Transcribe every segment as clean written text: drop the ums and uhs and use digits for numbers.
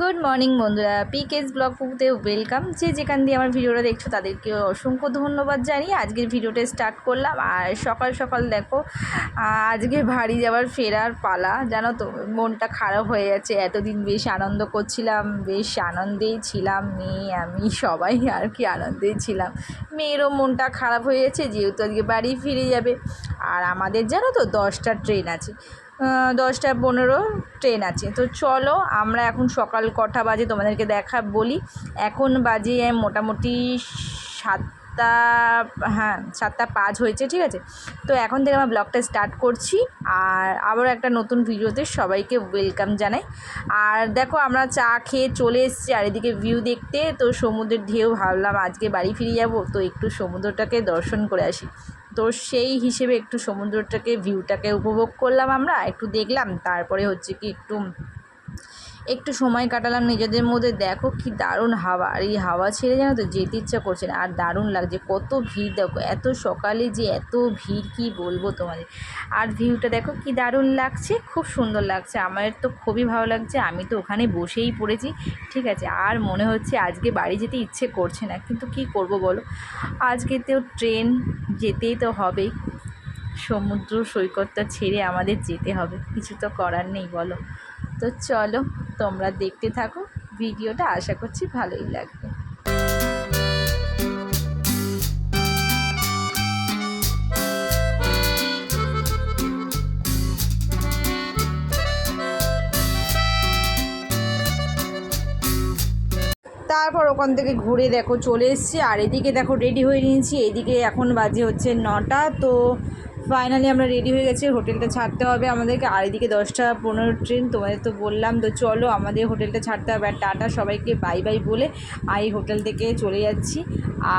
Good morning বন্ধুরা, পিকেস blog পুকুতে welcome. যে যেখান দিয়ে আমার ভিডিওটা দেখছো তাদেরকে অসংখ্য ধন্যবাদ জানিয়ে আজকের ভিডিওটা স্টার্ট করলাম। আর সকাল সকাল দেখো, আজকে বাড়ি যাওয়ার ফেরার পালা। জানো তো, মনটা খারাপ হয়ে যাচ্ছে। এতদিন বেশ আনন্দ করছিলাম, বেশ আনন্দেই ছিলাম, মেয়ে আমি সবাই আর কি আনন্দেই ছিলাম। মেয়েরও মনটা খারাপ হয়ে যাচ্ছে যেহেতু আজকে বাড়ি ফিরে যাবে। আর আমাদের জানো তো 10টার ট্রেন আছে, 10টা 15 ট্রেন আছে। তো চলো, আমরা এখন সকাল কটা বাজে তোমাদেরকে বলি। এখন বাজে মোটামুটি 7টা, হ্যাঁ 7টা 5 হয়েছে, ঠিক আছে। তো এখন থেকে আমরা ব্লগটা স্টার্ট করছি। আর আবারও একটা নতুন ভিডিওতে সবাইকে ওয়েলকাম জানাই। আর দেখো, আমরা চা খেয়ে চলে এসেছি আর এদিকে ভিউ দেখতে। তো সমুদ্রের ঢেউ, ভাবলাম আজকে বাড়ি ফিরে যাব, তো একটু সমুদ্রটাকে দর্শন করে আসি। তো সেই হিসেবে একটু সমুদ্রটাকে, ভিউটাকে উপভোগ করলাম, আমরা একটু দেখলাম। তারপরে হচ্ছে কি একটু সময় কাটালাম নিজেদের মধ্যে। দেখো কি দারুণ হাওয়া, আর এই হাওয়া ছেড়ে জানো তো যেতে ইচ্ছা করছে না। আর দারুণ লাগছে, কত ভিড় দেখো, এত সকালে যে এত ভিড় কি বলবো তোমাদের। আর ভিউটা দেখো কি দারুণ লাগছে, খুব সুন্দর লাগছে। আমার তো খুবই ভালো লাগছে। আমি তো ওখানে বসেই পড়েছি, ঠিক আছে। আর মনে হচ্ছে আজকে বাড়ি যেতে ইচ্ছে করছে না, কিন্তু কি করব বলো, আজকে তো ট্রেন, যেতেই তো হবেই। সমুদ্র সৈকতটা ছেড়ে আমাদের যেতে হবে, কিছু তো করার নেই বলো। তো চলো, তোমরা দেখতে থাকো ভিডিওটা, আশা করছি ভালোই লাগবে। তারপর ওখান থেকে ঘুরে দেখো চলে এসেছি। আর এদিকে দেখো রেডি হয়ে নিয়েছি। এদিকে এখন বাজে হচ্ছে 9টা। তো ফাইনালি আমরা রেডি হয়ে গেছি, হোটেলটা ছাড়তে হবে আমাদেরকে। আর এদিকে 10টা 15 ট্রেন, তোমাদের তো বললাম। তো চলো, আমাদের হোটেলটা ছাড়তে হবে। আর টাটা সবাইকে বাই বাই বলে এই হোটেল থেকে চলে যাচ্ছি।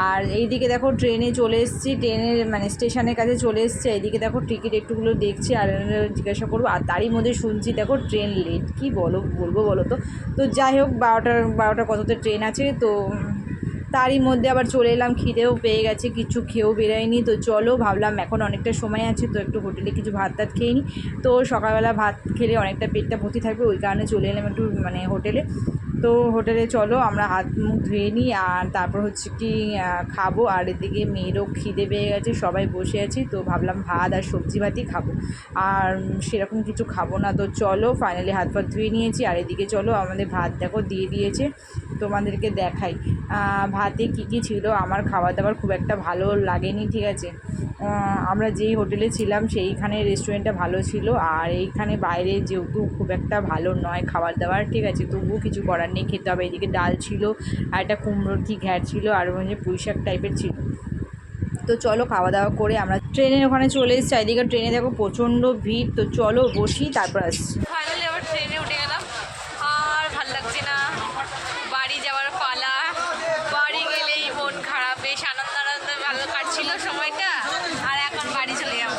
আর এইদিকে দেখো ট্রেনে চলে এসেছি, ট্রেনের মানে স্টেশনের কাছে চলে এসেছি। এইদিকে দেখো টিকিট একটুগুলো দেখছি আর জিজ্ঞাসা করবো। আর তারই মধ্যে শুনছি দেখো ট্রেন লেট, কী বলবো বলো তো। তো যাই হোক, 12টা কততে ট্রেন আছে। তো তারই মধ্যে আবার চলে এলাম, খিদেও পেয়ে গেছে, কিছু খেয়েও বেরোয়নি। তো চলো, ভাবলাম এখন অনেকটা সময় আছে, তো একটু হোটেলে কিছু ভাত টাত খেয়ে নিই। তো সকালবেলা ভাত খেলে অনেকটা পেটটা ভর্তি থাকবে, ওই কারণে চলে এলাম একটু মানে হোটেলে। তো হোটেলে চলো আমরা হাত মুখ ধুয়ে নিই, আর তারপর হচ্ছে কি খাবো। আর এদিকে মেয়েরও খিদে পেয়ে গেছে, সবাই বসে আছি। তো ভাবলাম ভাত আর সবজি ভাতই খাবো, আর সেরকম কিছু খাবো না। তো চলো, ফাইনালি হাত পা ধুয়ে নিয়েছি। আর এদিকে চলো, আমাদের ভাত দেখো দিয়ে দিয়েছে, তোমাদেরকে দেখাই ভাতে কী কী ছিল। আমার খাবার দাবার খুব একটা ভালো লাগেনি, ঠিক আছে। আমরা যেই হোটেলে ছিলাম সেইখানে রেস্টুরেন্টটা ভালো ছিল, আর এইখানে বাইরে যেহেতু খুব একটা ভালো নয় খাবার দাবার, ঠিক আছে। তবুও কিছু করার নেই, খেতে হবে। এদিকে ডাল ছিল, আর একটা কুমড়োর কি ঘ্যাট ছিল, আর মানে পুঁই শাক টাইপের ছিল। তো চলো, খাওয়া দাওয়া করে আমরা ট্রেনের ওখানে চলে এসেছি। এদিকে ট্রেনে দেখো প্রচণ্ড ভিড়। তো চলো বসি, তারপর আসছি। ফাইনালি আবার ট্রেনে উঠে গেলাম, আর ভাল লাগছে না। বাড়ি যাওয়ার পালা, বাড়ি গেলেই মন খারাপ। বেশ আনন্দ আনন্দ ভালো কাটছিল সময়টা, আর এখন বাড়ি চলে যাবো।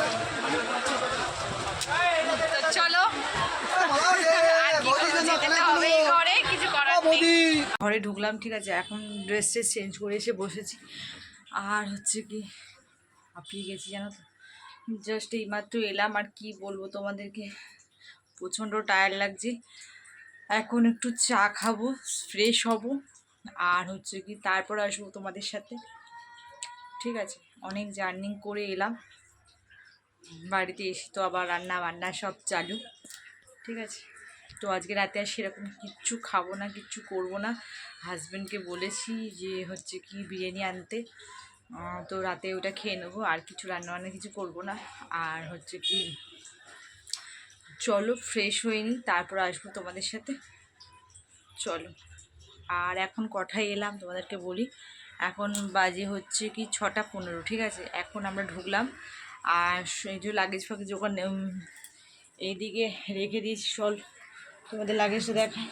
তো চলো, আর কি করবো, যেতে তো হবেই ঘরে, কিছু করার নেই। ঘরে ঢুকলাম, ঠিক আছে। এখন ড্রেস ট্রেস চেঞ্জ করে এসে বসেছি। আর হচ্ছে কি হাঁপিয়ে গেছি জানো তো, জাস্ট এইমাত্র এলাম। আর কি বলবো তোমাদেরকে, প্রচণ্ড টায়ার্ড লাগছে। এখন একটু চা খাবো, ফ্রেশ হব, আর হচ্ছে কি তারপর আসবো তোমাদের সাথে, ঠিক আছে। অনেক জার্নি করে এলাম, বাড়িতে এসে তো আবার রান্না বান্না সব চালু, ঠিক আছে। তো আজকে রাতে আর সেরকম কিচ্ছু খাবো না, কিচ্ছু করবো না। হাজব্যান্ডকে বলেছি যে হচ্ছে কি বিরিয়ানি আনতে, তো রাতে ওটা খেয়ে নেবো, আর কিছু রান্নাবান্না কিছু করবো না। আর হচ্ছে কি চলো ফ্রেশ হয়ে নিই, তারপর আসবো তোমাদের সাথে, চলো। আর এখন কটায় এলাম তোমাদেরকে বলি। এখন বাজে হচ্ছে কি 6টা 15, ঠিক আছে। এখন আমরা ঢুকলাম, আর এই যে লাগেজ ফাগেজ ওখানে এইদিকে রেখে দিয়েছি। চল তোমাদের লাগেজটা দেখা,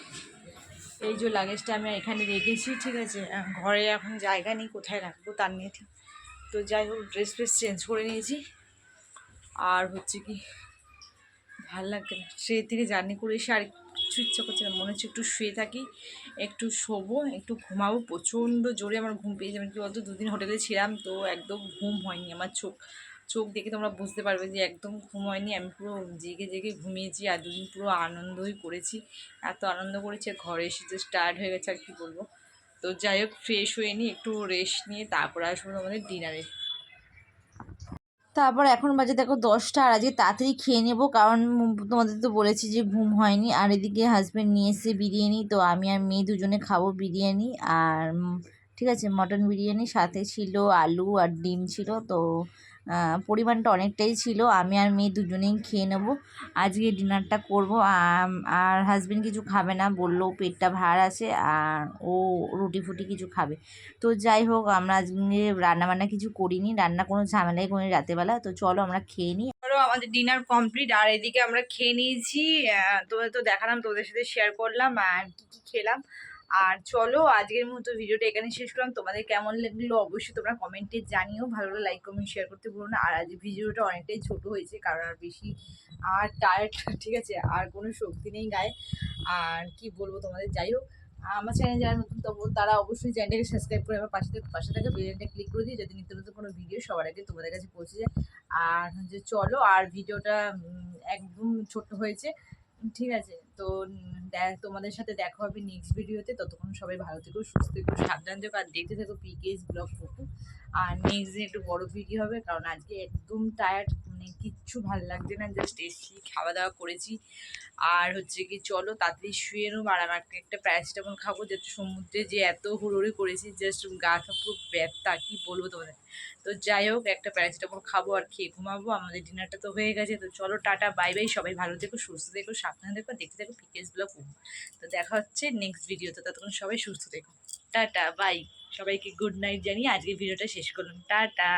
এই যে লাগেজটা আমি এখানে রেখেছি, ঠিক আছে। ঘরে এখন জায়গা নেই, কোথায় রাখবো তার নিয়ে ঠিক। তো যাই হোক, ড্রেস ফ্রেস চেঞ্জ করে নিয়েছি। আর হচ্ছে কি ভাল লাগছে না, ট্রেন থেকে জার্নি করে এসে আর কিছু ইচ্ছা করছে না, মনে হচ্ছে একটু শুয়ে থাকি, একটু শোবো, একটু ঘুমাবো। প্রচণ্ড জোরে আমার ঘুম পেয়ে যাবে, কি বলতো, 2 দিন হোটেলে ছিলাম, তো একদম ঘুম হয়নি আমার, চোখ চোখ দেখে তোমরা বুঝতে পারবে যে একদম ঘুম হয়নি, আমি পুরো জেগে জেগে ঘুমিয়েছি আর দুদিন পুরো আনন্দই করেছি, এত আনন্দ করেছি আর ঘরে এসে যে টায়ার্ড হয়ে গেছে আর কী বলবো। তো যাই হোক, ফ্রেশ হয়ে নিই, একটু রেস্ট নিয়ে তারপরে আসবো আমাদের ডিনারে। তারপর এখন বাজে দেখো 10টা, আর আজকে তাড়াতাড়ি খেয়ে নেবো কারণ তোমাদের তো বলেছি যে ঘুম হয়নি। আর এদিকে হাজব্যান্ড নিয়ে এসে বিরিয়ানি, তো আমি আর মেয়ে দুজনে খাবো বিরিয়ানি। আর ঠিক আছে, মটন বিরিয়ানি, সাথে ছিল আলু আর ডিম ছিল, তো পরিমাণটা অনেকটাই ছিল। আমি আর মেয়ে দুজনেই খেয়ে নেবো, আজকে ডিনারটা করবো। আর হাজব্যান্ড কিছু খাবে না, বললো পেটটা ভার আছে, আর ও রুটি ফুটি কিছু খাবে। তো যাই হোক, আমরা আজকে রান্নাবান্না কিছু করিনি, রান্না কোনো ঝামেলাই করিনি রাতেরবেলা। তো চলো আমরা খেয়ে নিই। চলো, আমাদের ডিনার কমপ্লিট, আর এদিকে আমরা খেয়ে নিয়েছি। তোদের তো দেখালাম, তোদের সাথে শেয়ার করলাম আর কি কি খেলাম। আর চলো, আজকের মতো ভিডিওটা এখানে শেষ করলাম। তোমাদের কেমন লাগলো অবশ্যই তোমরা কমেন্টে জানিও, ভালো লাগলে লাইক কমেন্ট শেয়ার করতে ভুলো না। আর আজ ভিডিওটা অনেকটাই ছোট হয়েছে কারণ আর বেশি আর টায়ার্ড, ঠিক আছে, আর কোনো শক্তি নেই গায়ে। আর কি বলবো তোমাদের, যাই হোক, আমার চ্যানেল যারা নতুন তারা অবশ্যই চ্যানেলটাকে সাবস্ক্রাইব করে আমার পাশে থাকা বেলটা ক্লিক করে দিই, যাতে নিত্য নতুন কোনো ভিডিও সবার আগে তোমাদের কাছে পৌঁছে যায়। আর হচ্ছে চলো, আর ভিডিওটা একদম ছোট্ট হয়েছে, ঠিক আছে। তো তোমাদের সাথে দেখা হবে নেক্সট ভিডিওতে। ততক্ষণ সবাই ভালো থেকো, সুস্থ থেকো, সাবধান থেকো, আর দেখতে থেকো পিকেএস ব্লগ ফুকু। আর নেক্সট দিন একটু বড় ভিডিও হবে কারণ আজকে একদম টায়ার্ড, মানে কিচ্ছু ভালো লাগছে না, জাস্ট এসি খাওয়া দাওয়া করেছি। আর হচ্ছে কি, চলো তাড়াতাড়ি শুয়ে নেবো। আর আমার একটা প্যারাসিটামল খাবো, যেহেতু সমুদ্রে যে এত হুড়োড়ি করেছি, জাস্ট গাটা পুরো ব্যথা, কি বলবো তোমাদের। তো যাই হোক, একটা প্যারাসিটামল খাবো আর খেয়ে ঘুমাবো। আমাদের ডিনারটা তো হয়ে গেছে। তো চলো, টাটা বাই বাই, সবাই ভালো থেকো, সুস্থ থেকো, সাবধানে থেকো, দেখতে থেকো পিকেএস ব্লগ। তো দেখা হচ্ছে নেক্সট ভিডিওতে, ততক্ষণ সবাই সুস্থ থেকো, টাটা বাই। সবাইকে গুড নাইট জানিয়ে আজকে ভিডিওটা শেষ করলাম, টাটা।